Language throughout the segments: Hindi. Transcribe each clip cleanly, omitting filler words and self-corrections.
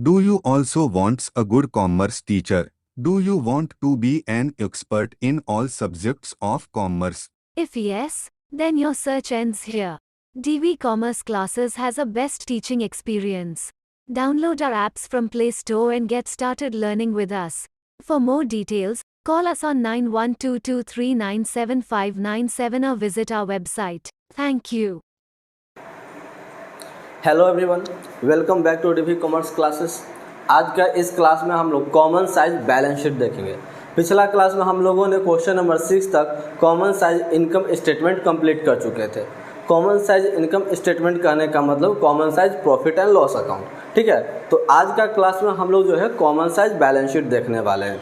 Do you also want a good commerce teacher? Do you want to be an expert in all subjects of commerce? If yes, then your search ends here. DV Commerce Classes has a best teaching experience. Download our apps from Play Store and get started learning with us. For more details, call us on 9122397597 or visit our website. Thank you. Hello everyone, welcome back to DV commerce classes. आज का इस क्लास में हम लोग कॉमन साइज बैलेंस शीट देखेंगे। पिछला क्लास में हम लोगों ने क्वेश्चन नंबर 6 तक common size income statement complete कर चुके थे। कॉमन साइज इनकम स्टेटमेंट कहने का मतलब common size profit and loss account, ठीक है। तो आज का क्लास में हम लोग जो है कॉमन साइज बैलेंस शीट देखने वाले हैं।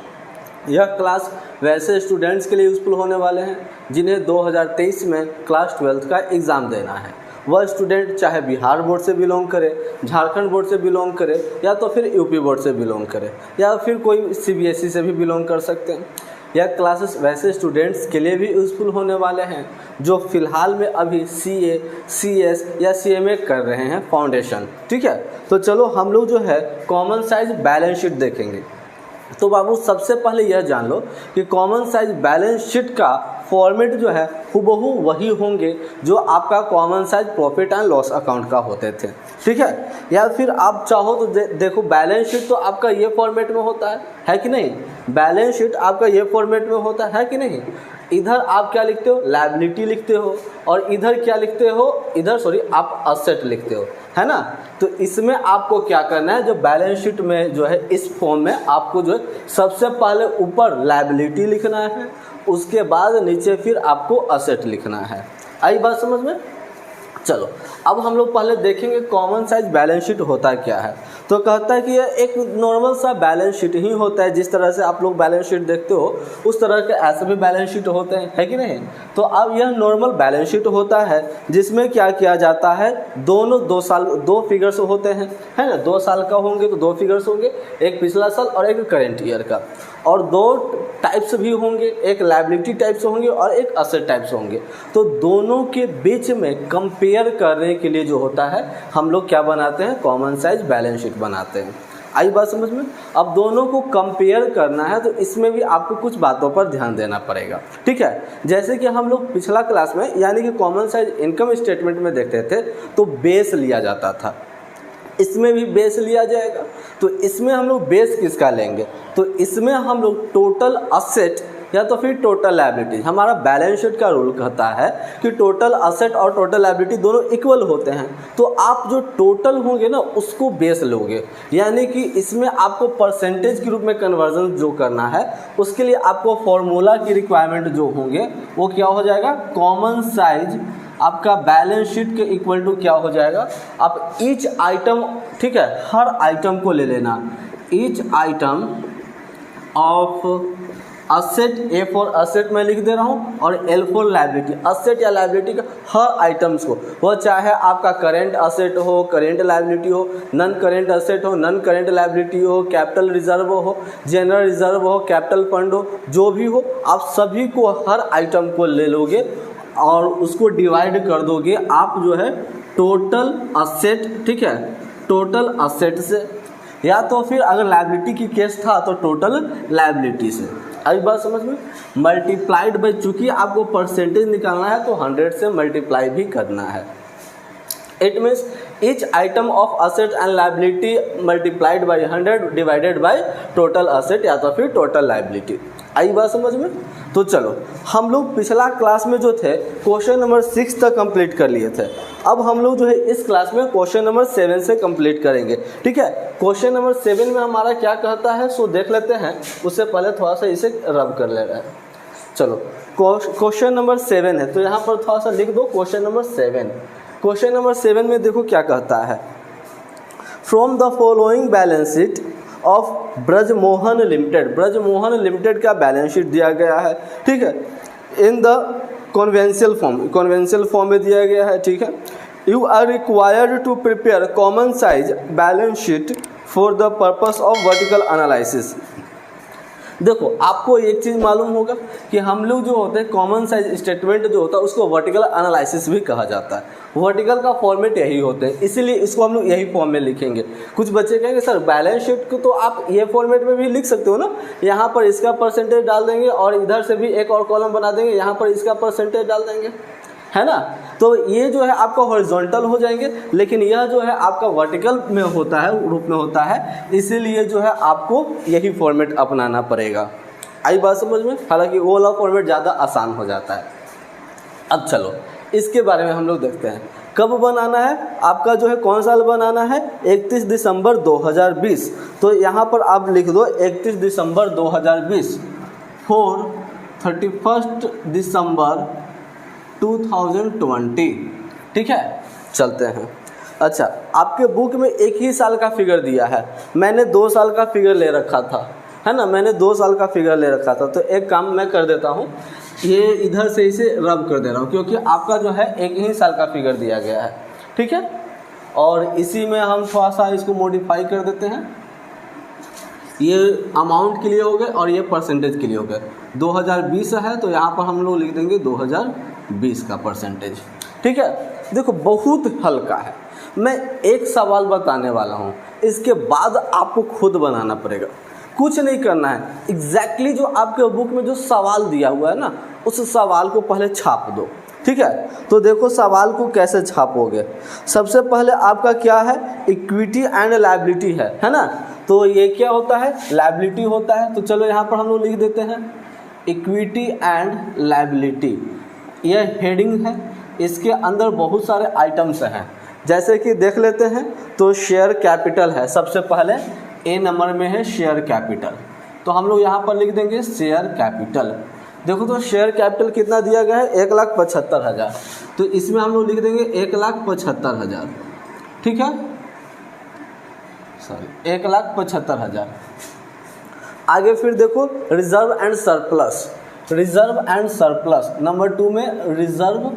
यह क्लास वैसे स्टूडेंट्स के लिए यूज़फुल होने वाले हैं जिन्हें 2023 में क्लास 12th का एग्ज़ाम देना है। वह स्टूडेंट चाहे बिहार बोर्ड से बिलोंग करे, झारखंड बोर्ड से बिलोंग करे, या तो फिर यूपी बोर्ड से बिलोंग करे, या फिर कोई सीबीएसई से भी बिलोंग कर सकते हैं। यह क्लासेस वैसे स्टूडेंट्स के लिए भी यूज़फुल होने वाले हैं जो फ़िलहाल में अभी सीए, सीएस या सीएमए कर रहे हैं फाउंडेशन, ठीक है। तो चलो हम लोग जो है कॉमन साइज बैलेंस शीट देखेंगे। तो बाबू सबसे पहले यह जान लो कि कॉमन साइज बैलेंस शीट का फॉर्मेट जो है हुबहू वही होंगे जो आपका common size profit and loss account का होते थे, ठीक है। या फिर आप चाहो तो देखो बैलेंस शीट तो आपका ये फॉर्मेट में होता है कि नहीं। बैलेंस शीट आपका ये फॉर्मेट में होता है कि नहीं। इधर आप क्या लिखते हो, लायबिलिटी लिखते हो, और इधर क्या लिखते हो, आप असेट लिखते हो, है ना। तो इसमें आपको क्या करना है, जो बैलेंस शीट में जो है इस फॉर्म में आपको जो है सबसे पहले ऊपर लायबिलिटी लिखना है, उसके बाद नीचे फिर आपको असेट लिखना है। आई बात समझ में। चलो अब हम लोग पहले देखेंगे कॉमन साइज बैलेंस शीट होता क्या है। तो कहता है कि यह एक नॉर्मल सा बैलेंस शीट ही होता है। जिस तरह से आप लोग बैलेंस शीट देखते हो उस तरह के ऐसे भी बैलेंस शीट होते हैं, है कि नहीं। तो अब यह नॉर्मल बैलेंस शीट होता है जिसमें क्या किया जाता है, दो फिगर्स होते हैं, है ना। 2 साल का होंगे तो 2 फिगर्स होंगे, एक पिछला साल और एक करेंट ईयर का। और 2 टाइप्स भी होंगे, एक लायबिलिटी टाइप्स होंगे और एक असेट टाइप्स होंगे। तो दोनों के बीच में कंपेयर करने के लिए जो होता है हम लोग क्या बनाते हैं, कॉमन साइज बैलेंस शीट बनाते हैं। आई बात समझ में। अब दोनों को कंपेयर करना है तो इसमें भी आपको कुछ बातों पर ध्यान देना पड़ेगा, ठीक है। जैसे कि हम लोग पिछला क्लास में यानी कि कॉमन साइज इनकम स्टेटमेंट में देखते थे तो बेस लिया जाता था, इसमें भी बेस लिया जाएगा। तो इसमें हम लोग बेस किसका लेंगे, तो इसमें हम लोग टोटल असेट या तो फिर टोटल लायबिलिटी। हमारा बैलेंस शीट का रूल कहता है कि टोटल असेट और टोटल लायबिलिटी दोनों इक्वल होते हैं। तो आप जो टोटल होंगे ना उसको बेस लोगे, यानी कि इसमें आपको परसेंटेज के रूप में कन्वर्जन जो करना है उसके लिए आपको फॉर्मूला की रिक्वायरमेंट जो होंगे वो क्या हो जाएगा, कॉमन साइज आपका बैलेंस शीट के इक्वल टू क्या हो जाएगा। आप ईच आइटम, ठीक है, हर आइटम को ले लेना। Each item of asset, A for asset मैं लिख दे रहा हूँ, और एल फॉर लायबिलिटी। असेट या लायबिलिटी का हर आइटम्स को, वह चाहे आपका करेंट असेट हो, करेंट लायबिलिटी हो, नन करेंट असेट हो, नन करेंट लायबिलिटी हो, कैपिटल रिजर्व हो, जनरल रिजर्व हो, कैपिटल फंड हो, जो भी हो, आप सभी को हर आइटम को ले लोगे और उसको डिवाइड कर दोगे आप जो है टोटल असेट, ठीक है, टोटल असेट से, या तो फिर अगर लायबिलिटी की केस था तो टोटल लायबिलिटी से। आई बात समझ में। मल्टीप्लाइड बाई, चूंकि आपको परसेंटेज निकालना है तो 100 से मल्टीप्लाई भी करना है। It means each item of asset and liability multiplied by 100 divided by total asset या तो फिर टोटल लायबिलिटी। आई बात समझ में। तो चलो हम लोग पिछला क्लास में जो थे क्वेश्चन नंबर 6 तक कंप्लीट कर लिए थे। अब हम लोग जो है इस क्लास में क्वेश्चन नंबर 7 से कंप्लीट करेंगे, ठीक है। क्वेश्चन नंबर 7 में हमारा क्या कहता है सो देख लेते हैं। उससे पहले थोड़ा सा इसे रब कर ले रहा है। चलो क्वेश्चन नंबर 7 है तो यहाँ पर थोड़ा सा लिख दो क्वेश्चन नंबर 7। क्वेश्चन नंबर 7 में देखो क्या कहता है, from the following balance sheet of Brajmohan limited. Brajmohan limited का बैलेंस शीट दिया गया है, ठीक है, इन द कॉन्वेंशियल फॉर्म में दिया गया है, ठीक है। You are required to prepare common size balance sheet for the purpose of vertical analysis. देखो आपको एक चीज़ मालूम होगा कि हम लोग जो होते हैं कॉमन साइज स्टेटमेंट जो होता है उसको वर्टिकल एनालिसिस भी कहा जाता है। वर्टिकल का फॉर्मेट यही होते हैं, इसीलिए इसको हम लोग यही फॉर्म में लिखेंगे। कुछ बच्चे कहेंगे सर बैलेंस शीट को तो आप ये फॉर्मेट में भी लिख सकते हो ना, यहाँ पर इसका परसेंटेज डाल देंगे और इधर से भी एक और कॉलम बना देंगे, यहाँ पर इसका परसेंटेज डाल देंगे, है ना। तो ये जो है आपका हॉरिजॉन्टल हो जाएंगे, लेकिन यह जो है आपका वर्टिकल में होता है, रूप में होता है, इसीलिए जो है आपको यही फॉर्मेट अपनाना पड़ेगा। आई बात समझ में? हालांकि वो वाला फॉर्मेट ज़्यादा आसान हो जाता है। अब चलो इसके बारे में हम लोग देखते हैं कब बनाना है। आपका जो है कौन साल बनाना है? 31 दिसंबर 2020। तो यहाँ पर आप लिख दो 31 दिसंबर 2020 फॉर 31 दिसंबर 2020। ठीक है, चलते हैं। अच्छा, आपके बुक में एक ही साल का फिगर दिया है, मैंने 2 साल का फिगर ले रखा था, है ना, मैंने 2 साल का फिगर ले रखा था। तो एक काम मैं कर देता हूँ, ये इधर से इसे रब कर दे रहा हूँ, क्योंकि आपका जो है एक ही साल का फिगर दिया गया है। ठीक है, और इसी में हम थोड़ा सा इसको मॉडिफाई कर देते हैं। ये अमाउंट के लिए हो गए और ये परसेंटेज के लिए हो गए। 2020 है तो यहाँ पर हम लोग लिख देंगे 2020 का परसेंटेज। ठीक है, देखो बहुत हल्का है। मैं एक सवाल बताने वाला हूँ, इसके बाद आपको खुद बनाना पड़ेगा, कुछ नहीं करना है। एग्जैक्टली जो आपके बुक में जो सवाल दिया हुआ है ना, उस सवाल को पहले छाप दो। ठीक है, तो देखो सवाल को कैसे छापोगे। सबसे पहले आपका क्या है? इक्विटी एंड लायबिलिटी है ना। तो ये क्या होता है? लायबिलिटी होता है। तो चलो यहाँ पर हम लोग लिख देते हैं इक्विटी एंड लायबिलिटी। ये हेडिंग है, इसके अंदर बहुत सारे आइटम्स हैं, जैसे कि देख लेते हैं। तो शेयर कैपिटल है, सबसे पहले ए नंबर में है शेयर कैपिटल। तो हम लोग यहाँ पर लिख देंगे शेयर कैपिटल। देखो तो शेयर कैपिटल कितना दिया गया है? 1,75,000। तो इसमें हम लोग लिख देंगे 1,75,000। ठीक है, सॉरी 1,75,000। आगे फिर देखो reserve and surplus. Reserve and surplus number 2 में रिजर्व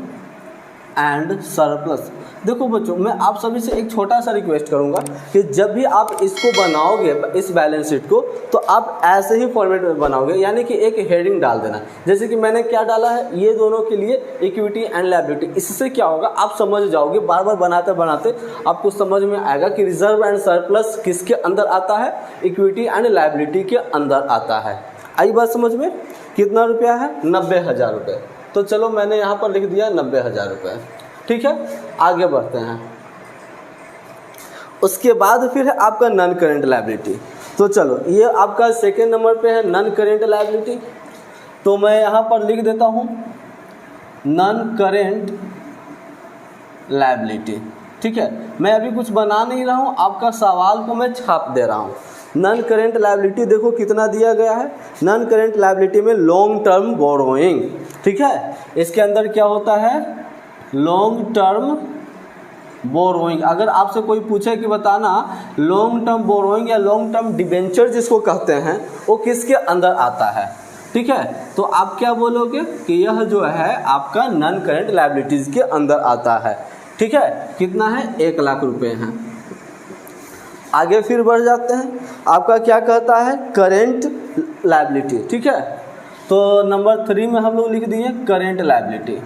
एंड सरप्लस। देखो बच्चों, मैं आप सभी से एक छोटा सा रिक्वेस्ट करूंगा कि जब भी आप इसको बनाओगे, इस बैलेंस शीट को, तो आप ऐसे ही फॉर्मेट में बनाओगे, यानी कि एक हेडिंग डाल देना। जैसे कि मैंने क्या डाला है, ये दोनों के लिए इक्विटी एंड लायबिलिटी। इससे क्या होगा, आप समझ जाओगे, बार बार बनाते बनाते आपको समझ में आएगा कि रिजर्व एंड सरप्लस किसके अंदर आता है, इक्विटी एंड लायबिलिटी के अंदर आता है। आई बात समझ में? कितना रुपया है? 90,000 रुपये। तो चलो मैंने यहाँ पर लिख दिया 90,000 रुपये। ठीक है, आगे बढ़ते हैं। उसके बाद फिर है आपका नॉन करेंट लायबिलिटी। तो चलो ये आपका सेकेंड नंबर पे है नॉन करेंट लायबिलिटी। तो मैं यहाँ पर लिख देता हूँ नॉन करेंट लायबिलिटी। ठीक है, मैं अभी कुछ बना नहीं रहा हूँ, आपका सवाल को मैं छाप दे रहा हूँ। नॉन करेंट लायबिलिटी देखो कितना दिया गया है। नॉन करेंट लायबिलिटी में लॉन्ग टर्म बोरोइंग। ठीक है, इसके अंदर क्या होता है? Long term borrowing. अगर आपसे कोई पूछे कि बताना लॉन्ग टर्म बोरोइंग या लॉन्ग टर्म डिबेंचर जिसको कहते हैं, वो किसके अंदर आता है? ठीक है, तो आप क्या बोलोगे कि यह जो है आपका नॉन करेंट लायबिलिटीज के अंदर आता है। ठीक है, कितना है? 1,00,000 रुपये हैं। आगे फिर बढ़ जाते हैं, आपका क्या कहता है? Current liability. ठीक है, तो नंबर 3 में हम लोग लिख दिए current liability.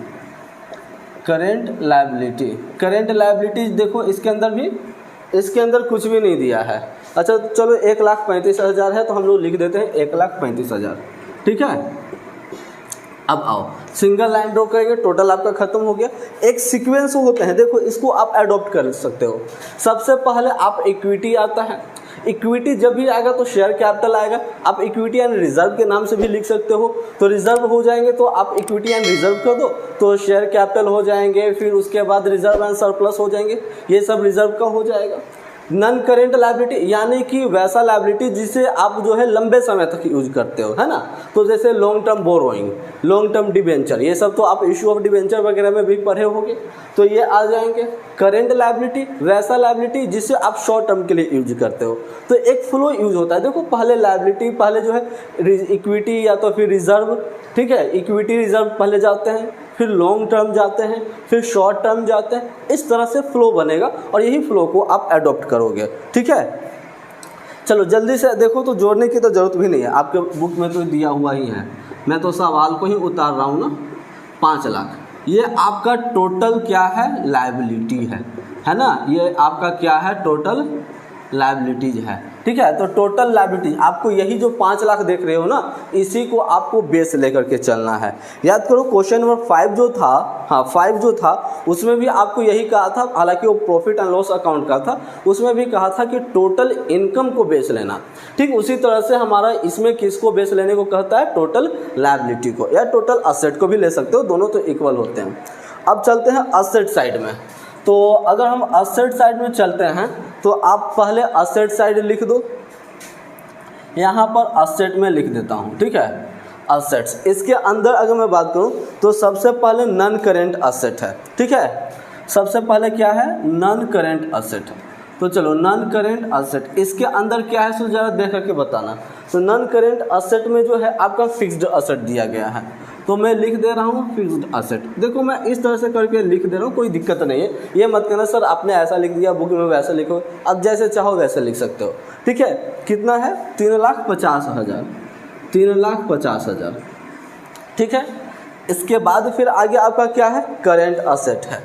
Current liability, current liability देखो इसके अंदर कुछ भी नहीं दिया है। अच्छा चलो 1,35,000 है, तो हम लोग लिख देते हैं 1,35,000। ठीक है, अब आओ सिंगल लाइन ड्रॉ करेंगे, टोटल आपका खत्म हो गया। एक सीक्वेंस होते हैं, देखो इसको आप अडॉप्ट कर सकते हो। सबसे पहले आप इक्विटी आता है, इक्विटी जब भी आएगा तो शेयर कैपिटल आएगा। आप इक्विटी एंड रिजर्व के नाम से भी लिख सकते हो। तो रिजर्व हो जाएंगे तो आप इक्विटी एंड रिजर्व कर दो, तो शेयर कैपिटल हो जाएंगे। फिर उसके बाद रिजर्व एंड सरप्लस हो जाएंगे, ये सब रिजर्व का हो जाएगा। नॉन करेंट लायबिलिटी यानी कि वैसा लायबिलिटी जिसे आप जो है लंबे समय तक यूज करते हो, है ना। तो जैसे long term borrowing, long term debenture, ये सब तो आप इशू ऑफ डिबेंचर वगैरह में भी पढ़े होंगे, तो ये आ जाएंगे। करेंट लायबिलिटी वैसा लायबिलिटी जिसे आप शॉर्ट टर्म के लिए यूज करते हो। तो एक फ्लो यूज होता है। देखो पहले लायबिलिटी, पहले जो है इक्विटी या तो फिर रिजर्व, ठीक है, इक्विटी रिजर्व पहले जाते हैं, फिर लॉन्ग टर्म जाते हैं, फिर शॉर्ट टर्म जाते हैं। इस तरह से फ्लो बनेगा और यही फ्लो को आप अडॉप्ट करोगे। ठीक है, चलो जल्दी से देखो, तो जोड़ने की तो ज़रूरत भी नहीं है, आपके बुक में तो दिया हुआ ही है, मैं तो सवाल को ही उतार रहा हूँ ना। 5 लाख ये आपका टोटल क्या है, लायबिलिटी है ना, ये आपका क्या है, टोटल लायबिलिटीज है। ठीक है, तो टोटल लायबिलिटी आपको यही जो 5 लाख देख रहे हो ना, इसी को आपको बेस लेकर के चलना है। याद करो क्वेश्चन नंबर 5 जो था, हाँ 5 जो था उसमें भी आपको यही कहा था, हालांकि वो प्रॉफिट एंड लॉस अकाउंट का था, उसमें भी कहा था कि टोटल इनकम को बेस लेना। ठीक उसी तरह से हमारा इसमें किसको बेस लेने को कहता है, टोटल लायबिलिटी को, या टोटल असेट को भी ले सकते हो, दोनों तो इक्वल होते हैं। अब चलते हैं असेट साइड में। तो अगर हम असेट साइड में चलते हैं तो आप पहले असेट साइड लिख दो, यहाँ पर असेट में लिख देता हूँ। ठीक है, असेट्स, इसके अंदर अगर मैं बात करूँ तो सबसे पहले नॉन करेंट असेट है। ठीक है, सबसे पहले क्या है, नॉन करेंट असेट। तो चलो नॉन करेंट असेट, इसके अंदर क्या है सो ज़रा देख करके बताना। तो नॉन करेंट असेट में जो है आपका फिक्स्ड असेट दिया गया है, तो मैं लिख दे रहा हूँ फिक्स्ड असेट। देखो मैं इस तरह से करके लिख दे रहा हूँ, कोई दिक्कत नहीं है, ये मत कहना सर आपने ऐसा लिख दिया बुक में वैसा लिखो, अब जैसे चाहो वैसे लिख सकते हो। ठीक है, कितना है, 3,50,000, 3,50,000। ठीक है, इसके बाद फिर आगे आपका क्या है, करेंट असेट है।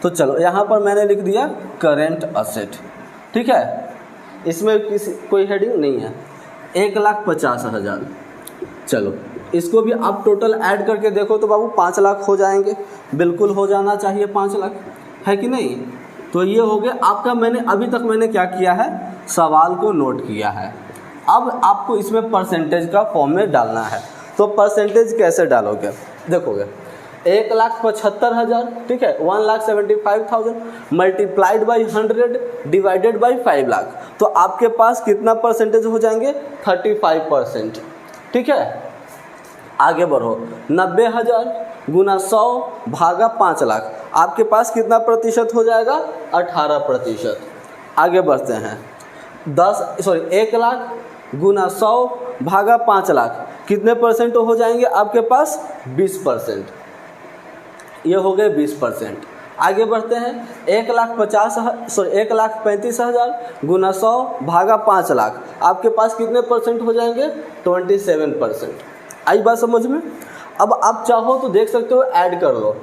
तो चलो यहाँ पर मैंने लिख दिया करेंट असेट। ठीक है, इसमें कोई हेडिंग नहीं है, 1,50,000। चलो इसको भी आप टोटल ऐड करके देखो तो बाबू 5 लाख हो जाएंगे, बिल्कुल हो जाना चाहिए 5 लाख, है कि नहीं। तो ये हो गया आपका, मैंने अभी तक मैंने क्या किया है, सवाल को नोट किया है। अब आपको इसमें परसेंटेज का फॉर्म में डालना है। तो परसेंटेज कैसे डालोगे, देखोगे 1,75,000, ठीक है, 1,75,000 multiplied by 100 divided by 5 lakh, तो आपके पास कितना परसेंटेज हो जाएंगे, 35%। ठीक है, आगे बढ़ो, 90,000 गुना 100 भागा 5 लाख, आपके पास कितना प्रतिशत हो जाएगा, 18%। आगे बढ़ते हैं, 1 लाख गुना 100 भागा 5 लाख, कितने परसेंट हो जाएंगे आपके पास, 20%। ये हो गए 20%। आगे बढ़ते हैं, 1,35,000 गुना 100 भागा 5 लाख, आपके पास कितने परसेंट हो जाएंगे, 27%। आई बात समझ में। अब आप चाहो तो देख सकते हो ऐड कर लो,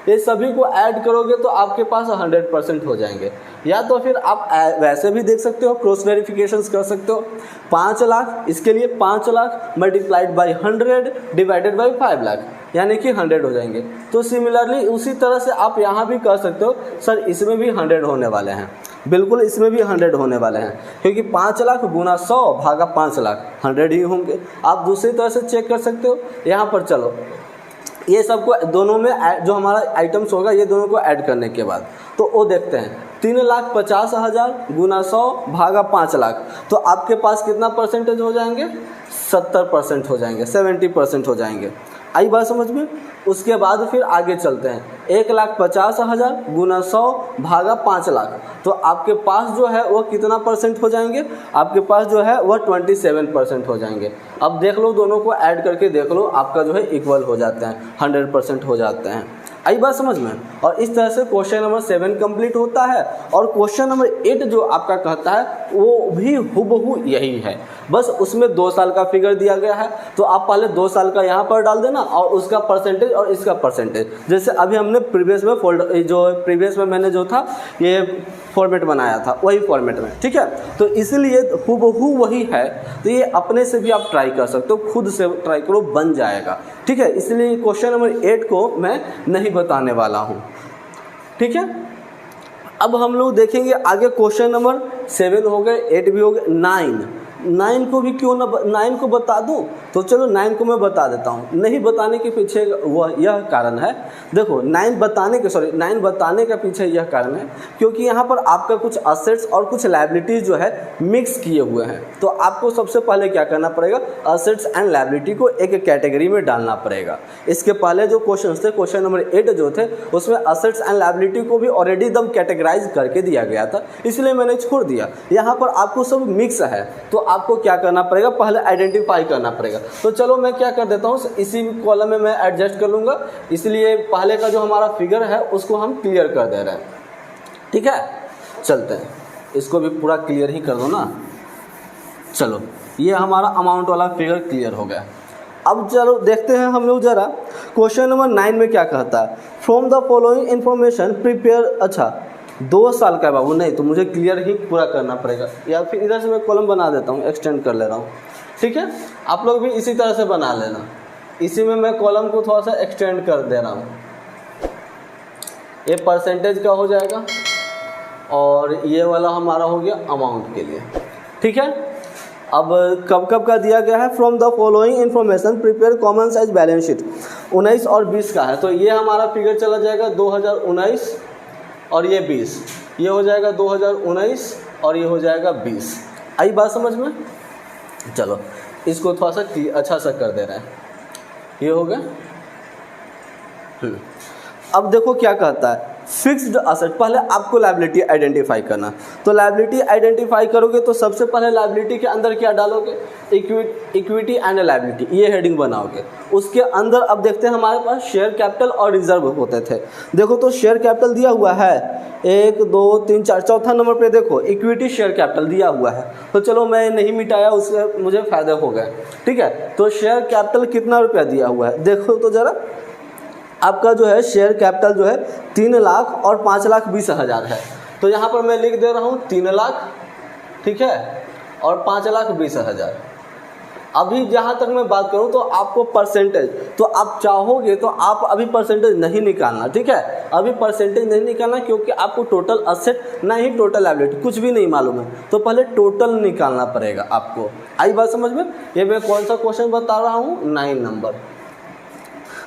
ये सभी को ऐड करोगे तो आपके पास 100% हो जाएंगे। या तो फिर आप वैसे भी देख सकते हो, क्रॉस वेरिफिकेशंस कर सकते हो। 5 लाख, इसके लिए 5 lakh multiplied by 100 divided by 5 lakh, यानी कि 100 हो जाएंगे। तो सिमिलरली उसी तरह से आप यहाँ भी कर सकते हो, सर इसमें भी 100 होने वाले हैं, बिल्कुल इसमें भी 100 होने वाले हैं, क्योंकि 5 लाख गुना 100 भागा 5 लाख 100 ही होंगे। आप दूसरी तरह से चेक कर सकते हो। यहाँ पर चलो ये सबको दोनों में जो हमारा आइटम्स होगा, ये दोनों को ऐड करने के बाद तो वो देखते हैं, 3,50,000 गुना 100 भागा 5 लाख, तो आपके पास कितना परसेंटेज हो जाएंगे, 70% हो जाएंगे, 70% हो जाएंगे। आई बात समझ में। उसके बाद फिर आगे चलते हैं, 1,50,000 गुना 100 भागा 5 लाख, तो आपके पास जो है वो कितना परसेंट हो जाएंगे, आपके पास जो है वह 27% हो जाएंगे। अब देख लो, दोनों को ऐड करके देख लो, आपका जो है इक्वल हो जाते हैं, 100% हो जाते हैं। आई बात समझ में। और इस तरह से क्वेश्चन नंबर 7 कंप्लीट होता है। और क्वेश्चन नंबर 8 जो आपका कहता है वो भी हुबहू यही है, बस उसमें 2 साल का फिगर दिया गया है, तो आप पहले 2 साल का यहाँ पर डाल देना और उसका परसेंटेज और इसका परसेंटेज, जैसे अभी हमने प्रीवियस में मैंने जो था ये फॉर्मेट बनाया था वही फॉर्मेट में। ठीक है, तो इसलिए हुबहू वही है, तो ये अपने से भी आप ट्राई कर सकते हो, खुद से ट्राई करो, बन जाएगा। ठीक है, इसलिए क्वेश्चन नंबर 8 को मैं नहीं बताने वाला हूँ। ठीक है, अब हम लोग देखेंगे आगे क्वेश्चन नंबर 7 हो गए, 8 भी हो गए, 9 को भी क्यों ना 9 को बता दूं, तो चलो 9 को मैं बता देता हूं। नहीं बताने के पीछे वह यह कारण है, देखो 9 बताने के पीछे यह कारण है क्योंकि यहाँ पर आपका कुछ असेट्स और कुछ लायबिलिटीज जो है मिक्स किए हुए हैं। तो आपको सबसे पहले क्या करना पड़ेगा, असेट्स एंड लायबिलिटी को एक कैटेगरी में डालना पड़ेगा। इसके पहले जो क्वेश्चन थे, क्वेश्चन नंबर 8 जो थे, उसमें असेट्स एंड लायबिलिटी को भी ऑलरेडी एकदम कैटेगराइज करके दिया गया था, इसलिए मैंने छोड़ दिया। यहाँ पर आपको सब मिक्स है, तो आपको क्या करना पड़ेगा, पहले आइडेंटिफाई करना पड़ेगा। तो चलो मैं क्या कर देता हूँ, इसी कॉलम में मैं एडजस्ट कर लूँगा, इसलिए पहले का जो हमारा फिगर है उसको हम क्लियर कर दे रहे हैं। ठीक है, चलते हैं, इसको भी पूरा क्लियर ही कर दो ना। चलो ये हमारा अमाउंट वाला फिगर क्लियर हो गया। अब चलो देखते हैं हम लोग ज़रा क्वेश्चन नंबर 9 में क्या कहता है। From the following information prepare, अच्छा 2 साल का है बाबू, नहीं तो मुझे क्लियर ही पूरा करना पड़ेगा, या फिर इधर से मैं कॉलम बना देता हूँ, एक्सटेंड कर ले रहा हूँ, ठीक है। आप लोग भी इसी तरह से बना लेना, इसी में मैं कॉलम को थोड़ा सा एक्सटेंड कर दे रहा हूँ। ये परसेंटेज का हो जाएगा और ये वाला हमारा हो गया अमाउंट के लिए, ठीक है। अब कब कब का दिया गया है, from the following information prepare common size balance sheet, 19 और 20 का है, तो ये हमारा फिगर चला जाएगा 2019 और ये 20, ये हो जाएगा 2019 और ये हो जाएगा 20। आई बात समझ में? चलो इसको थोड़ा सा अच्छा सा कर दे रहे हैं, ये हो गया। अब देखो क्या कहता है, फिक्स्ड असेट, पहले आपको लायबिलिटी आइडेंटिफाई करना, तो लायबिलिटी आइडेंटिफाई करोगे तो सबसे पहले लायबिलिटी के अंदर क्या डालोगे, इक्विटी एंड लायबिलिटी, ये हेडिंग बनाओगे। उसके अंदर अब देखते हैं हमारे पास शेयर कैपिटल और रिजर्व होते थे। देखो तो शेयर कैपिटल दिया हुआ है 1 2 3 4, चौथा नंबर पे देखो इक्विटी शेयर कैपिटल दिया हुआ है, तो चलो मैं नहीं मिटाया, उससे मुझे फायदे हो गए, ठीक है। तो शेयर कैपिटल कितना रुपया दिया हुआ है, देखो तो ज़रा, आपका जो है शेयर कैपिटल जो है 3 लाख और 5,20,000 है, तो यहाँ पर मैं लिख दे रहा हूँ 3 लाख, ठीक है, और 5,20,000। अभी जहाँ तक मैं बात करूँ तो आपको परसेंटेज, तो आप चाहोगे तो आप अभी परसेंटेज नहीं निकालना, ठीक है, अभी परसेंटेज नहीं निकालना, क्योंकि आपको टोटल असेट ना ही टोटल लायबिलिटी कुछ भी नहीं मालूम है, तो पहले टोटल निकालना पड़ेगा आपको। आई बात समझ में? ये मैं कौन सा क्वेश्चन बता रहा हूँ, 9 नंबर।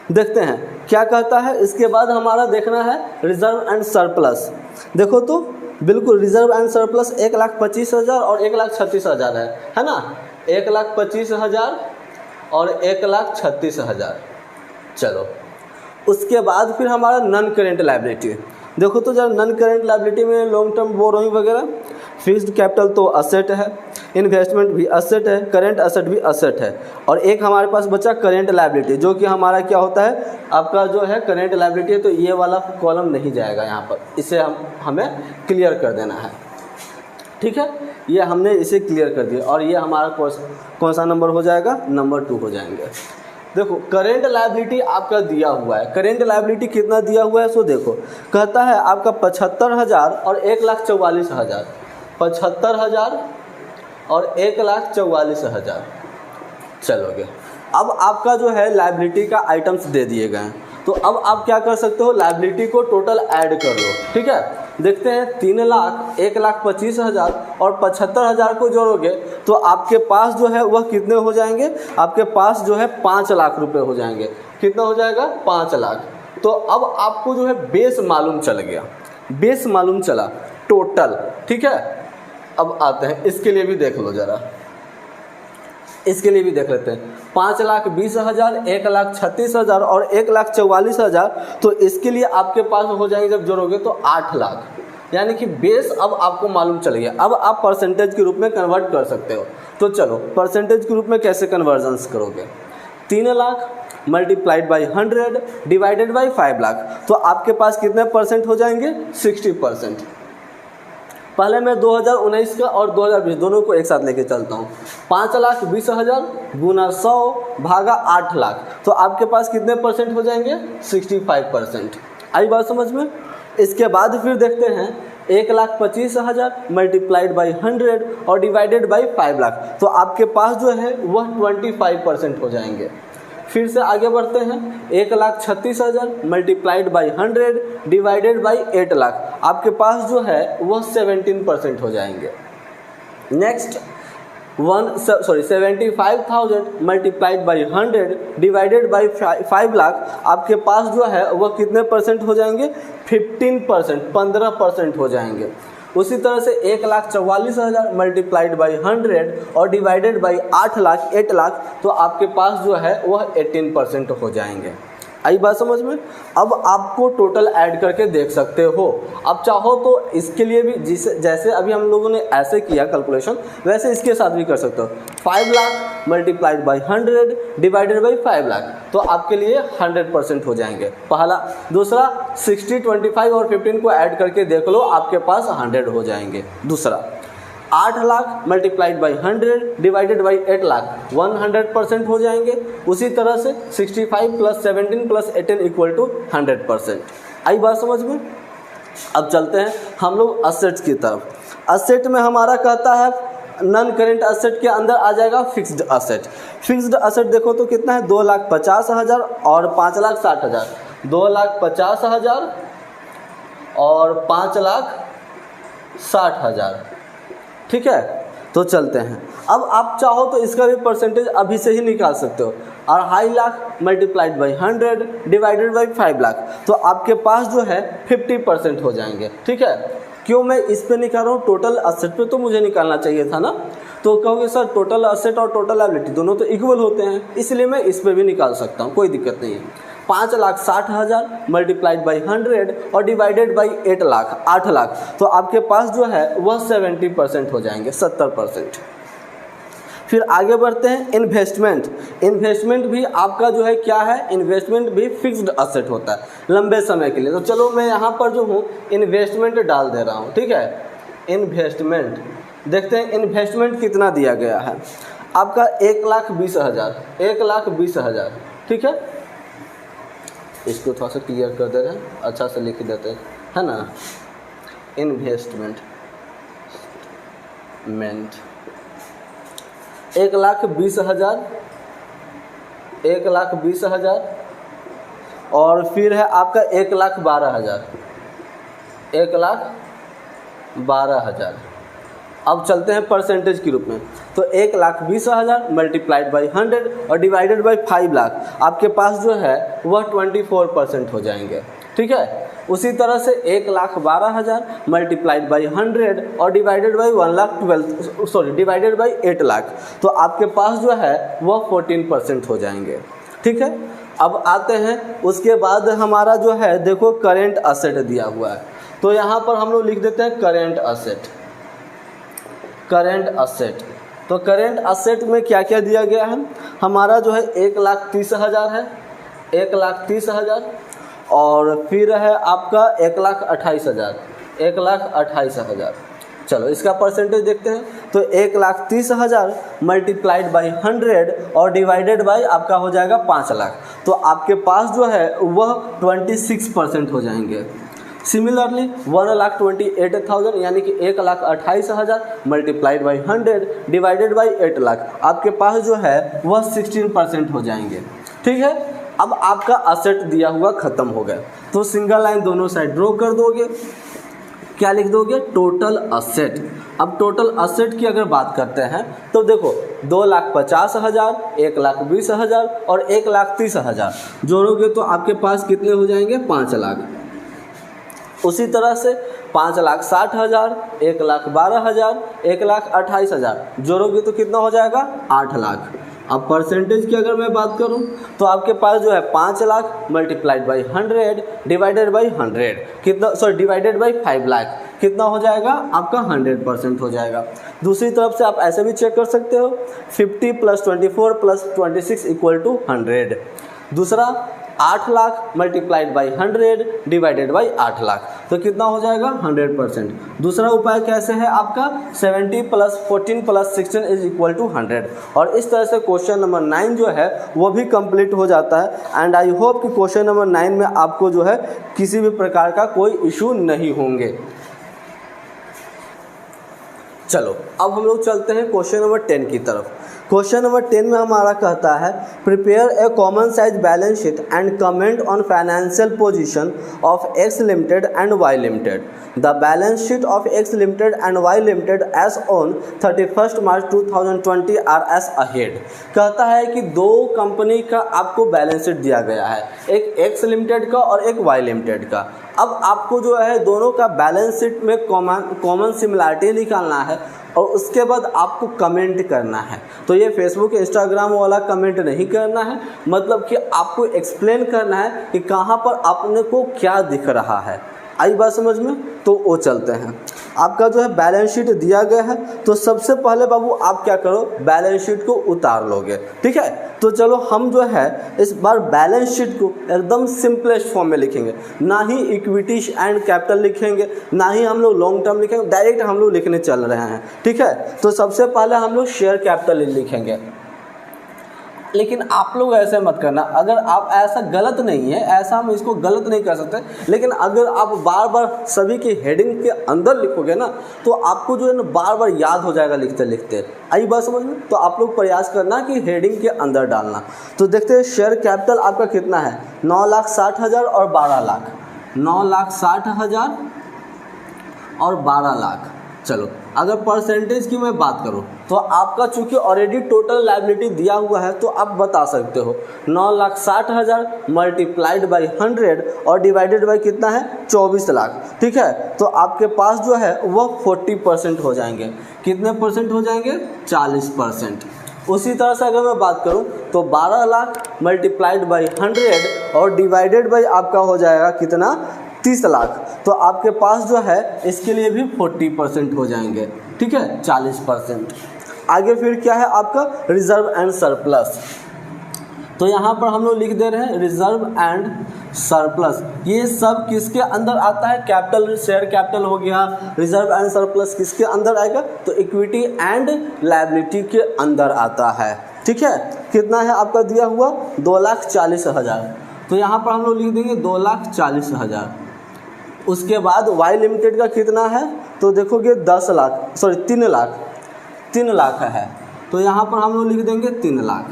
देखते हैं क्या कहता है। इसके बाद हमारा देखना है रिजर्व एंड सरप्लस। देखो तो बिल्कुल रिजर्व एंड सरप्लस 1,25,000 और 1,36,000 है ना, 1,25,000 और 1,36,000। चलो उसके बाद फिर हमारा नॉन करेंट लायबिलिटी। देखो तो जब नॉन करेंट लायबिलिटी में लॉन्ग टर्म बोरोइंग वगैरह, फिक्स्ड कैपिटल तो असेट है, इन्वेस्टमेंट भी असेट है, करेंट असेट भी असेट है, और एक हमारे पास बचा करेंट लायबिलिटी, जो कि हमारा क्या होता है, आपका जो है करेंट लायबिलिटी है, तो ये वाला कॉलम नहीं जाएगा यहाँ पर, इसे हमें क्लियर कर देना है, ठीक है। ये हमने इसे क्लियर कर दिया, और ये हमारा कौन सा नंबर हो जाएगा, नंबर 2 हो जाएंगे। देखो करेंट लायबिलिटी आपका दिया हुआ है, करेंट लायबिलिटी कितना दिया हुआ है, सो देखो कहता है आपका 75,000 और 1,44,000, 75,000 और 1,44,000। चलोगे अब आपका जो है लायबिलिटी का आइटम्स दे दिए गए हैं, तो अब आप क्या कर सकते हो, लायबिलिटी को टोटल ऐड कर लो, ठीक है। देखते हैं 3 लाख, 1,25,000 और 75,000 को जोड़ोगे तो आपके पास जो है वह कितने हो जाएंगे, आपके पास जो है 5 लाख रुपए हो जाएंगे। कितना हो जाएगा, 5 लाख। तो अब आपको जो है बेस मालूम चल गया, बेस मालूम चला टोटल, ठीक है। अब आते हैं इसके लिए भी देख लो ज़रा, इसके लिए भी देख लेते हैं। 5,20,000, 1,36,000 और 1,44,000, तो इसके लिए आपके पास हो जाएंगे जब जोड़ोगे तो 8 लाख, यानी कि बेस अब आपको मालूम चल गया। अब आप परसेंटेज के रूप में कन्वर्ट कर सकते हो, तो चलो परसेंटेज के रूप में कैसे कन्वर्जन्स करोगे। 3 lakh multiplied by 100 divided by 5 lakh, तो आपके पास कितने परसेंट हो जाएंगे, 60%। पहले मैं 2019 का और 2020 दोनों को एक साथ लेके चलता हूँ। 5,20,000 गुना 100 भागा 8 लाख, तो आपके पास कितने परसेंट हो जाएंगे, 65%। आई बात समझ में? इसके बाद फिर देखते हैं 1,25,000 मल्टीप्लाइड बाई 100 और डिवाइडेड बाई 5 लाख, तो आपके पास जो है वह 25% हो जाएंगे। फिर से आगे बढ़ते हैं, 1,36,000 multiplied by 100 divided by 8 lakh, आपके पास जो है वह 17% हो जाएंगे। Next 75,000 multiplied by 100 divided by 5 lakh, आपके पास जो है वह कितने परसेंट हो जाएंगे, 15%, 15% हो जाएंगे। उसी तरह से 1,44,000 मल्टीप्लाइड बाई 100 और डिवाइडेड बाई 8 लाख, 8 लाख, तो आपके पास जो है वह 18% हो जाएंगे। आई बात समझ में? अब आपको टोटल ऐड करके देख सकते हो। अब चाहो तो इसके लिए भी जैसे अभी हम लोगों ने ऐसे किया कैलकुलेशन, वैसे इसके साथ भी कर सकते हो। 5 lakh multiplied by 100 divided by 5 lakh, तो आपके लिए 100% हो जाएंगे, पहला। दूसरा 60, 25 और 15 को ऐड करके देख लो, आपके पास 100 हो जाएंगे, दूसरा। 8 lakh multiplied by 100 divided by 8 lakh 100% हो जाएंगे। उसी तरह से 65 प्लस 17 प्लस 18 इक्वल टू 100%। आई बात समझ में? अब चलते हैं हम लोग असेट्स की तरफ। असेट में हमारा कहता है नॉन करेंट असेट के अंदर आ जाएगा फिक्स्ड असेट। फिक्स्ड असेट देखो तो कितना है, 2,50,000 और 5,60,000। 2,50,000 और 5,60,000, ठीक है। तो चलते हैं, अब आप चाहो तो इसका भी परसेंटेज अभी से ही निकाल सकते हो। 2.5 lakh multiplied by 100 divided by 5 lakh, तो आपके पास जो है 50% हो जाएंगे, ठीक है। क्यों मैं इस पे निकाल रहा हूँ, टोटल असेट पे तो मुझे निकालना चाहिए था ना। तो कहोगे सर टोटल असेट और टोटल लायबिलिटी दोनों तो इक्वल होते हैं, इसलिए मैं इस पे भी निकाल सकता हूँ, कोई दिक्कत नहीं है। 5,60,000 मल्टीप्लाइड बाई 100 और डिवाइडेड बाई 8 लाख 8 लाख, तो आपके पास जो है वह 70% हो जाएंगे, 70%। फिर आगे बढ़ते हैं इन्वेस्टमेंट। इन्वेस्टमेंट भी आपका जो है क्या है, इन्वेस्टमेंट भी फिक्स्ड असेट होता है लंबे समय के लिए। तो चलो मैं यहाँ पर जो हूँ इन्वेस्टमेंट डाल दे रहा हूँ, ठीक है। इन्वेस्टमेंट देखते हैं इन्वेस्टमेंट कितना दिया गया है आपका, 1,20,000 1,20,000, ठीक है। इसको थोड़ा सा क्लियर कर दे रहे हैं, अच्छा से लिख देते हैं, है ना। इन्वेस्टमेंट 1,20,000 1,20,000 और फिर है आपका 1,12,000 1,12,000। अब चलते हैं परसेंटेज के रूप में, तो 1,20,000 मल्टीप्लाइड बाई 100 और डिवाइडेड बाई 5 लाख, आपके पास जो है वह 24% हो जाएंगे, ठीक है। उसी तरह से 1,12,000 मल्टीप्लाइड बाई 100 और डिवाइडेड बाई 1,12,000 बाई 8 लाख, तो आपके पास जो है वह 14% हो जाएंगे, ठीक है। अब आते हैं उसके बाद हमारा जो है देखो करेंट असेट दिया हुआ है, तो यहाँ पर हम लोग लिख देते हैं करेंट असेट। करेंट असेट, तो करेंट असेट में क्या क्या दिया गया है, हमारा जो है 1,30,000 है, 1,30,000 और फिर है आपका 1,28,000 1,28,000। चलो इसका परसेंटेज देखते हैं, तो 1,30,000 मल्टीप्लाइड बाई 100 और डिवाइडेड बाई आपका हो जाएगा 5 लाख, तो आपके पास जो है वह 26% हो जाएंगे। सिमिलरली 1,28,000 यानी कि 1,28,000 multiplied by 100 divided by 8 lakh, आपके पास जो है वह 16% हो जाएंगे, ठीक है। अब आपका असेट दिया हुआ खत्म हो गया, तो सिंगल लाइन दोनों साइड ड्रॉ कर दोगे, क्या लिख दोगे, टोटल असेट। अब टोटल असेट की अगर बात करते हैं तो देखो 2,50,000 1,20,000 और 1,30,000 जोड़ोगे तो आपके पास कितने हो जाएंगे, 5 लाख। उसी तरह से 5,60,000 1,12,000 1,28,000 जोड़ोगे तो कितना हो जाएगा, 8 लाख। अब परसेंटेज की अगर मैं बात करूं तो आपके पास जो है 5 lakh multiplied by 100 divided by 100 कितना, डिवाइडेड बाई 5 लाख कितना हो जाएगा आपका, 100% हो जाएगा। दूसरी तरफ से आप ऐसे भी चेक कर सकते हो, 50 + 24 + 26 इक्वल टू 100। दूसरा 8 lakh multiplied by 100 divided by 8 lakh, तो कितना हो जाएगा, 100%। दूसरा उपाय कैसे है आपका, 70 + 14 + 16 इज इक्वल टू 100। और इस तरह से क्वेश्चन नंबर 9 जो है वो भी कंप्लीट हो जाता है। एंड आई होप कि क्वेश्चन नंबर 9 में आपको जो है किसी भी प्रकार का कोई इशू नहीं होंगे। चलो अब हम लोग चलते हैं क्वेश्चन नंबर 10 की तरफ। क्वेश्चन नंबर 10 में हमारा कहता है prepare a common size balance sheet and comment on financial position of X limited and Y limited. The balance sheet of X limited and Y limited as on 31 March 2020 are as ahead. कहता है कि दो कंपनी का आपको बैलेंस शीट दिया गया है, एक एक्स लिमिटेड का और एक वाई लिमिटेड का। अब आपको जो है दोनों का बैलेंस शीट में कॉमन सिमिलरिटी निकालना है और उसके बाद आपको कमेंट करना है। तो ये फेसबुक इंस्टाग्राम वाला कमेंट नहीं करना है, मतलब कि आपको एक्सप्लेन करना है कि कहाँ पर अपने को क्या दिख रहा है। आई बात समझ में, तो वो चलते हैं। आपका जो है बैलेंस शीट दिया गया है, तो सबसे पहले बाबू आप क्या करो, बैलेंस शीट को उतार लोगे। ठीक है, तो चलो हम जो है इस बार बैलेंस शीट को एकदम सिंपलेस्ट फॉर्म में लिखेंगे, ना ही इक्विटी एंड कैपिटल लिखेंगे, ना ही हम लोग लॉन्ग टर्म लिखेंगे, डायरेक्ट हम लोग लिखने चल रहे हैं। ठीक है, तो सबसे पहले हम लोग शेयर कैपिटल लिखेंगे। लेकिन आप लोग ऐसे मत करना, अगर आप ऐसा गलत नहीं है, ऐसा हम इसको गलत नहीं कर सकते, लेकिन अगर आप बार बार सभी की हेडिंग के अंदर लिखोगे ना, तो आपको जो है ना बार बार याद हो जाएगा लिखते लिखते। आई बात समझ में? तो आप लोग प्रयास करना कि हेडिंग के अंदर डालना। तो देखते हैं शेयर कैपिटल आपका कितना है, 9,60,000 और 12 लाख। 9,60,000 और 12 लाख। चलो अगर परसेंटेज की मैं बात करूं तो आपका चूंकि ऑलरेडी टोटल लायबिलिटी दिया हुआ है, तो आप बता सकते हो 9,60,000 मल्टीप्लाइड बाई 100 और डिवाइडेड बाई कितना है, 24 लाख। ठीक है, तो आपके पास जो है वह 40% हो जाएंगे। कितने परसेंट हो जाएंगे, 40%। उसी तरह से अगर मैं बात करूं तो 12 लाख मल्टीप्लाइड बाई 100 और डिवाइडेड बाई आपका हो जाएगा कितना, 30 लाख। तो आपके पास जो है इसके लिए भी 40% हो जाएंगे। ठीक है, 40%। आगे फिर क्या है आपका, रिजर्व एंड सरप्लस। तो यहाँ पर हम लोग लिख दे रहे हैं रिजर्व एंड सरप्लस। ये सब किसके अंदर आता है, कैपिटल, शेयर कैपिटल हो गया। रिजर्व एंड सरप्लस किसके अंदर आएगा, तो इक्विटी एंड लायबिलिटी के अंदर आता है। ठीक है, कितना है आपका दिया हुआ, 2,40,000। तो यहाँ पर हम लोग लिख देंगे 2,40,000। उसके बाद वाई लिमिटेड का कितना है, तो देखोगे 10 लाख, सॉरी 3 लाख है। तो यहाँ पर हम लोग लिख देंगे 3 लाख।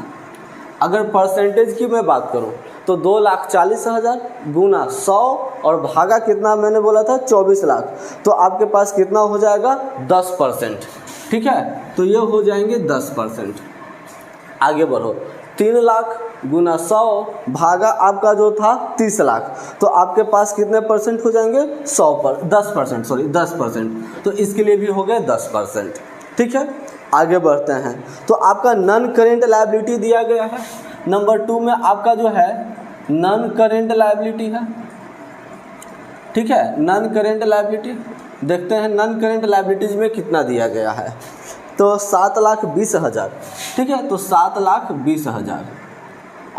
अगर परसेंटेज की मैं बात करूँ तो 2,40,000 गुना 100 और भागा कितना मैंने बोला था, 24 लाख। तो आपके पास कितना हो जाएगा, 10%। ठीक है, तो ये हो जाएंगे 10%। आगे बढ़ो, 3 लाख गुना 100 भागा आपका जो था 30 लाख, तो आपके पास कितने परसेंट हो जाएंगे, 10%, सॉरी 10%। तो इसके लिए भी हो गए 10%। ठीक है, आगे बढ़ते हैं। तो आपका नॉन करेंट लायबिलिटी दिया गया है। नंबर 2 में आपका जो है नॉन करेंट लायबिलिटी है। ठीक है, नॉन करेंट लायबिलिटी देखते हैं, नॉन करेंट लायबिलिटीज में कितना दिया गया है, तो 7,20,000। ठीक है, तो 7,20,000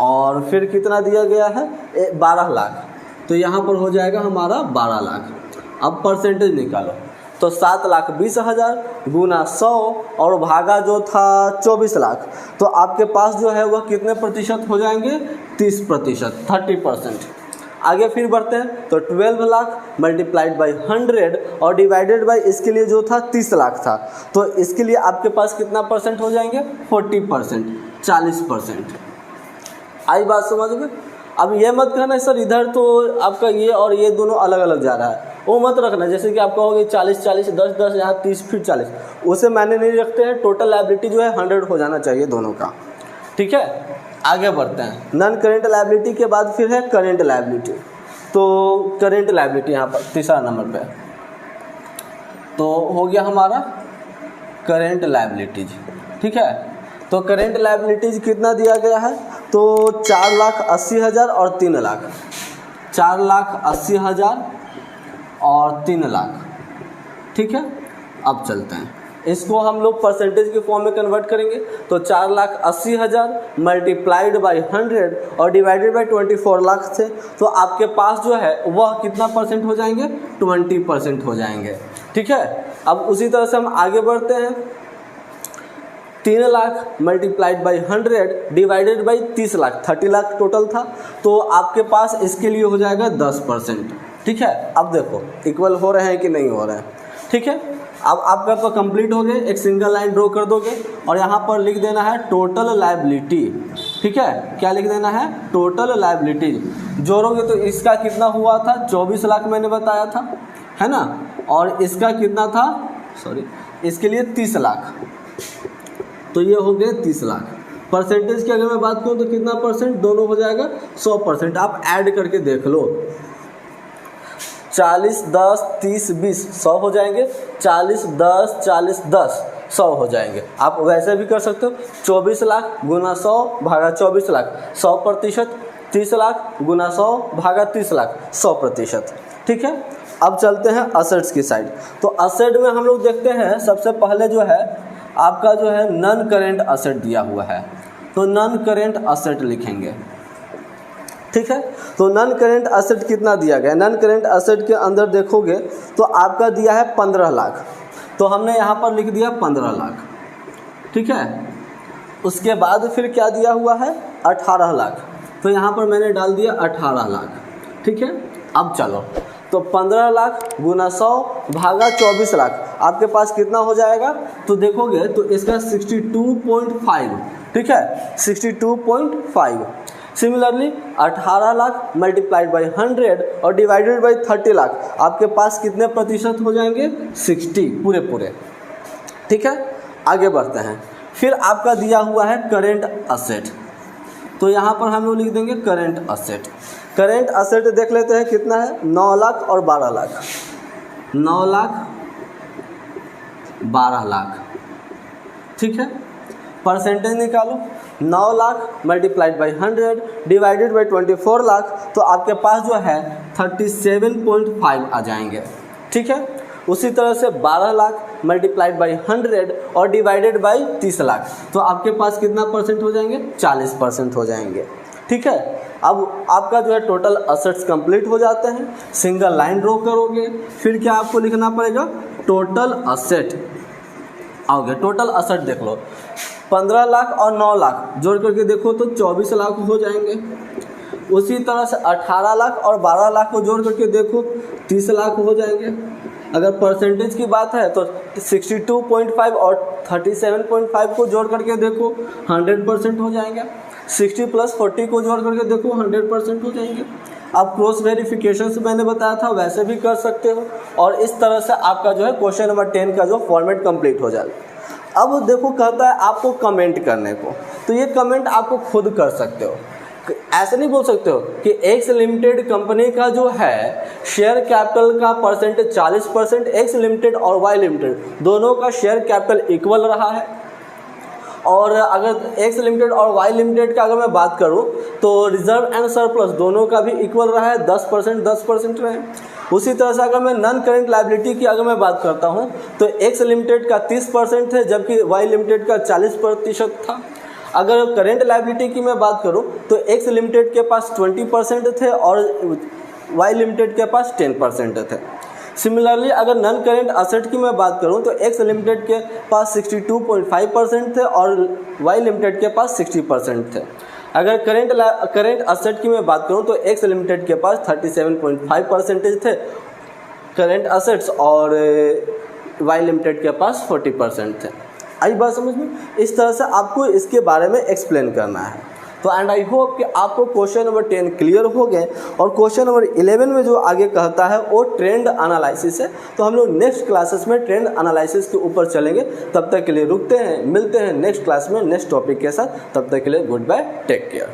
और फिर कितना दिया गया है, 12 लाख। तो यहाँ पर हो जाएगा हमारा 12 लाख। अब परसेंटेज निकालो, तो 7,20,000 गुना 100 और भागा जो था 24 लाख, तो आपके पास जो है वह कितने प्रतिशत हो जाएंगे, 30%, 30%। आगे फिर बढ़ते हैं, तो 12 लाख मल्टीप्लाइड बाई 100 और डिवाइडेड बाई इसके लिए जो था 30 लाख था, तो इसके लिए आपके पास कितना परसेंट हो जाएंगे, 40%, 40%। आई बात समझ में? अब ये मत कहना सर इधर तो आपका ये और ये दोनों अलग अलग जा रहा है, वो मत रखना। जैसे कि आप कहोगे 40-40, 10-10, यहाँ 30 फिर 40, उसे मैंने नहीं रखते हैं। टोटल लायबिलिटी जो है 100 हो जाना चाहिए दोनों का। ठीक है, आगे बढ़ते हैं। नॉन करेंट लायबिलिटी के बाद फिर है करेंट लायबिलिटी। तो करेंट लायबिलिटी यहाँ पर तीसरा नंबर पे, तो हो गया हमारा करेंट लायबिलिटीज। ठीक है, तो करेंट लायबिलिटीज कितना दिया गया है, तो 4,80,000 और 3 लाख। 4,80,000 और 3 लाख। ठीक है, अब चलते हैं, इसको हम लोग परसेंटेज के फॉर्म में कन्वर्ट करेंगे। तो 4,80,000 मल्टीप्लाइड बाई 100 और डिवाइडेड बाई 24 लाख थे, तो आपके पास जो है वह कितना परसेंट हो जाएंगे, 20% हो जाएंगे। ठीक है, अब उसी तरह से हम आगे बढ़ते हैं। 3 lakh multiplied by 100 divided by 30 lakh, 30 lakh total था, तो आपके पास इसके लिए हो जाएगा 10%। ठीक है, अब देखो इक्वल हो रहे हैं कि नहीं हो रहे हैं। ठीक है, अब आपका तो कंप्लीट हो गए, एक सिंगल लाइन ड्रॉ कर दोगे और यहाँ पर लिख देना है टोटल लायबिलिटी। ठीक है, क्या लिख देना है, टोटल लायबिलिटी। जोड़ोगे तो इसका कितना हुआ था, 24 लाख मैंने बताया था, है ना, और इसका कितना था, सॉरी इसके लिए 30 लाख, तो ये हो गए 30 लाख। परसेंटेज की अगर मैं बात करूँ तो कितना परसेंट, दोनों हो जाएगा 100%। आप ऐड करके देख लो, 40, 10, 30, 20, 100 हो जाएंगे। 40, 10, 40, 10, 100 हो जाएंगे। आप वैसे भी कर सकते हो, 24 लाख गुना 100 भागा 24 लाख, 100%। 30 लाख गुना 100 भागा 30 लाख, 100%। ठीक है, अब चलते हैं असेट्स की साइड। तो असेट में हम लोग देखते हैं सबसे पहले जो है आपका जो है नॉन करेंट असेट दिया हुआ है, तो नॉन करेंट असेट लिखेंगे, ठीक है। तो नॉन करेंट असेट कितना दिया गया, नॉन करेंट असेट के अंदर देखोगे तो आपका दिया है 15 लाख, तो हमने यहाँ पर लिख दिया 15 लाख, ठीक है। उसके बाद फिर क्या दिया हुआ है 18 लाख, तो यहाँ पर मैंने डाल दिया 18 लाख, ठीक है। अब चलो तो 15 लाख गुना 100 भागा 24 लाख आपके पास कितना हो जाएगा, तो देखोगे तो इसका 62.5, ठीक है, 62.5। सिमिलरली 18 लाख मल्टीप्लाइड बाई 100 और डिवाइडेड बाई 30 लाख आपके पास कितने प्रतिशत हो जाएंगे, 60 पूरे, ठीक है। आगे बढ़ते हैं। फिर आपका दिया हुआ है करेंट असेट, तो यहाँ पर हम लोग लिख देंगे करेंट असेट। करेंट असेट देख लेते हैं कितना है, 9 लाख और 12 लाख, 9 लाख 12 लाख, ठीक है। परसेंटेज निकालो, 9 lakh multiplied by 100 divided by 24 lakh, तो आपके पास जो है 37.5 आ जाएंगे, ठीक है। उसी तरह से 12 लाख मल्टीप्लाइड बाई 100 और डिवाइडेड बाई 30 लाख, तो आपके पास कितना परसेंट हो जाएंगे, 40% हो जाएंगे, ठीक है। अब आपका जो है टोटल असेट्स कंप्लीट हो जाते हैं। सिंगल लाइन ड्रॉ करोगे, फिर क्या आपको लिखना पड़ेगा, टोटल असेट। आओगे टोटल असेट देख लो, 15 लाख और 9 लाख जोड़ करके देखो तो 24 लाख हो जाएंगे। उसी तरह से 18 लाख और 12 लाख को जोड़ करके देखो 30 लाख हो जाएंगे। अगर परसेंटेज की बात है तो 62.5 और 37.5 को जोड़ करके देखो 100% हो जाएंगे। 60 + 40 को जोड़ करके देखो 100% हो जाएंगे। आप क्रॉस वेरिफिकेशन से मैंने बताया था वैसे भी कर सकते हो, और इस तरह से आपका जो है क्वेश्चन नंबर 10 का जो फॉर्मेट कंप्लीट हो जाएगा। अब देखो कहता है आपको कमेंट करने को, तो ये कमेंट आपको खुद कर सकते हो। ऐसे नहीं बोल सकते हो कि एक्स लिमिटेड कंपनी का जो है शेयर कैपिटल का परसेंटेज 40%, एक्स लिमिटेड और वाई लिमिटेड दोनों का शेयर कैपिटल इक्वल रहा है, और अगर एक्स लिमिटेड और वाई लिमिटेड का अगर मैं बात करूं तो रिजर्व एंड सरप्लस दोनों का भी इक्वल रहा है, 10% रहे। उसी तरह से अगर मैं नॉन करेंट लायबिलिटी की अगर मैं बात करता हूं तो एक्स लिमिटेड का 30% है जबकि वाई लिमिटेड का 40% था। अगर करेंट लायबिलिटी की मैं बात करूं तो एक्स लिमिटेड के पास 20% थे और वाई लिमिटेड के पास 10% थे। सिमिलरली अगर नॉन करेंट असेट की मैं बात करूं तो एक्स लिमिटेड के पास 62.5% थे और वाई लिमिटेड के पास 60% थे। अगर करेंट असेट की मैं बात करूं तो एक्स लिमिटेड के पास 37.5% थे करेंट असेट्स और वाई लिमिटेड के पास 40% थे। आई बात समझ में? इस तरह से आपको इसके बारे में एक्सप्लेन करना है। तो एंड आई होप कि आपको क्वेश्चन नंबर 10 क्लियर हो गए, और क्वेश्चन नंबर 11 में जो आगे कहता है वो ट्रेंड एनालिसिस है। तो हम लोग नेक्स्ट क्लासेस में ट्रेंड एनालिसिस के ऊपर चलेंगे। तब तक के लिए रुकते हैं, मिलते हैं नेक्स्ट क्लास में नेक्स्ट टॉपिक के साथ। तब तक के लिए goodbye, take care.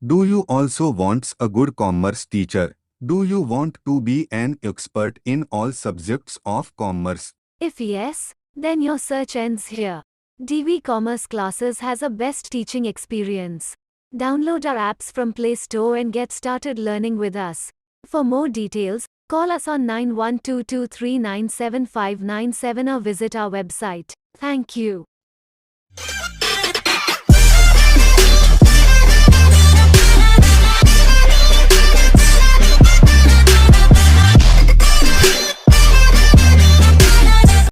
Do you also want a good commerce teacher? Do you want to be an expert in all subjects of commerce? If yes, then your search ends here. DV Commerce Classes has a best teaching experience. Download our apps from Play Store and get started learning with us. For more details, call us on 9122397597 or visit our website. Thank you.